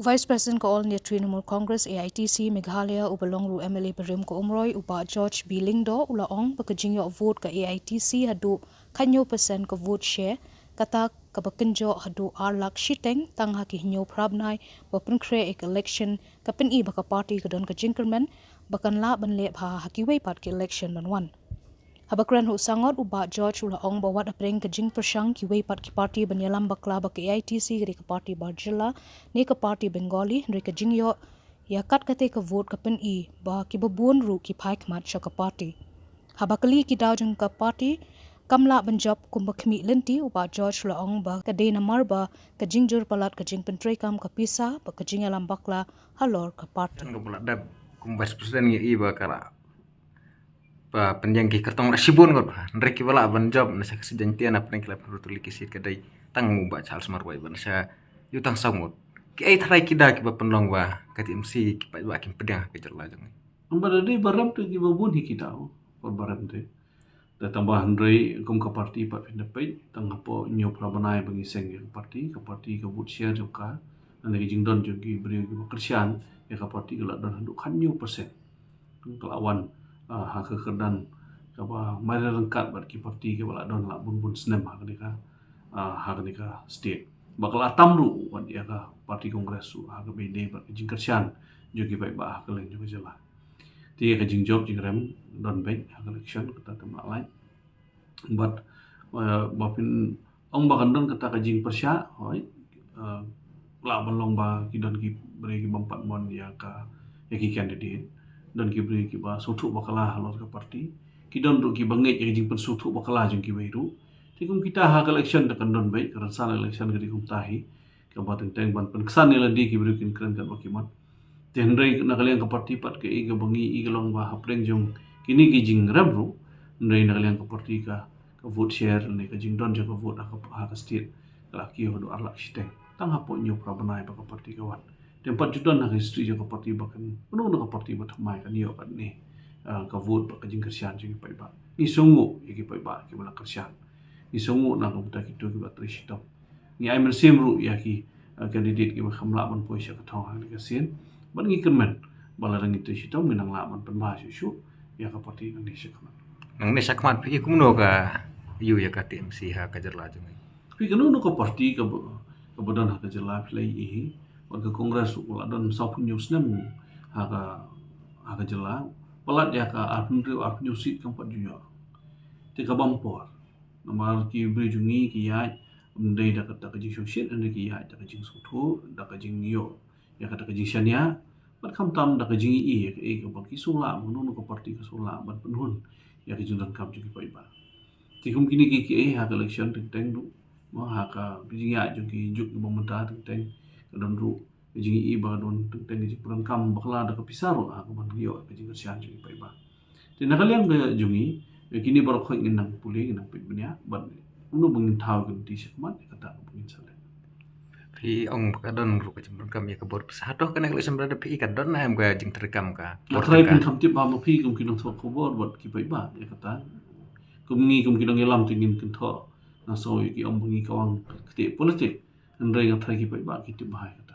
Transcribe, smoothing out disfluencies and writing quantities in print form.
Vice President ko All India Trinamool Congress AITC Meghalaya Ubalongru MLA Perim ko Umroy Uba George B. Lingdo ulaong pagkajingyo vote ka AITC hadu kanyo persen ka vote share kata kabakenjo hadu arlak shiteng tang haki hinyo prabnai bapen kre ek election kapen I baka party kadon ka jinkerman bakan la banle bha haki way pat ka election manwan. Habakran hu sangot uba George ulaong bawat apreng ka jing persyang ki way pat ki party banyalam bakla baka AITC gri ka party Barjilla ni ka party Bengali ndri ka jingyo ya kat kate ka vote ka pen I ba ki babun ru ki paik mat sya ka party. Habakali ki daw jeng ka party kamla banjab kumbakmi lenti uba George ulaong ba ka de namar ba ka jingjur palat ka jing pentray kam ka pisa ba ka jingyalam bakla halor ka party. Dab kumbas presiden ngi iba kala penjangki kertong rasibun kot ndrek wala ban job na sa sejangtian apa yang kelap rutul kisit kadai tang mu ba Charles Marwai ban sa yutang samut ki ai tharai kida ki ba penlong wa kati MC ki ba kim pedang ke jerla jang ambara dei baram tu ki babun hi kitau por baram te da tambah ndrei kum ka parti pa pindapai tang apo nyo prabanai bangi seng ka parti ka vot share joka ane ki jingdon jogi bri ki kersian ya ka parti ka dan handu kanyu persen kelawan ha ka kedan ka ba mari rengkat bat ki parti ke bala don la bun snem ha ka state bakal tamru wan ya ka parti kongres su ha ka bede bat jing kersian jogi bai ba ka leng juga jela ti ka jing job jing rem don bai ha ka election kata tem lai but bapin ong bakan don kata ka jing persya hoi la balong ba ki don ki beri ki bampat mon ya ka ya ki candidate don ki beri ki ba sutu bakala halor ka parti ki don ru ki banget ya jing pen sutu bakala jing ki bairu ti kum kita ha ka election tekan don bai karan san election gadi kum tahi ka ba teng ban pen kesan ni ladi ki beri kin kren kan bakimat tenrei na kalian ka parti pat ke iga bangi iga long ba hapreng jong kini ki jing rabru ndrei na kalian ka parti ka vote share ni ka jing don ka vote ha ka state ka ki ho do arlak shiteng tang hapo nyo prabanai ba ka parti ka wan tempat judan na history ka parti ba kan penuh na ka parti ba thamai ka niyo kan ni ka vote ba ka jing kersian jing pai ba ni songo ki pai ba ki bala kersian ni songo na ka buta ki to ki ba tri shitam ni ai men semru ya ki candidate ki ba khamla ban poisha ka thong ha ka sin ban ngi kemen bala rang itu shitam minang la ban pen ba shu ya ka parti Indonesia kan nang ne sakmat pi kumno ka yu ya ka TMC ha ka jerla jang pi kanu no ka parti ka badan ha ka jerla play I warga kongres wala don sa punyo snem ha ka jerla palat ya ka arpunyo sit kam pat junyo te ka bampor namar ki brijungi ki ya ndai da ka jing shit ande ki ya da ka jing suthu da ka jing yo ya ka jing shania bat kam tam da ka jing I ka ba ki sula no ka parti ka sula ban penhun ya ka jing dan kam jing pai ba ti kum kini ki ha ka election teng du mo ha ka jing ya jing ki juk bomenta teng don ru jing I ba don teng jing puran kam bakla da ka pisaro ha ka ban yo ka jing kersian jing pai ba ti na kalian ga jungi kini baru khoi nginang puli nginang pit benya ban uno bengin thau kan ti sekmat kata bengin sale pi ong ka don ru ka jing kam ya ka bor sado kan election berada pi ka don na am ka jing terekam ka trai pun tham tip ba ma phi kum kinong thok khobor bot ki pai ba ya kata kum kinong elam tingin kin tho na so ki om bengi kawang kete politik andai ga thai ki pai ba ki tip ba kata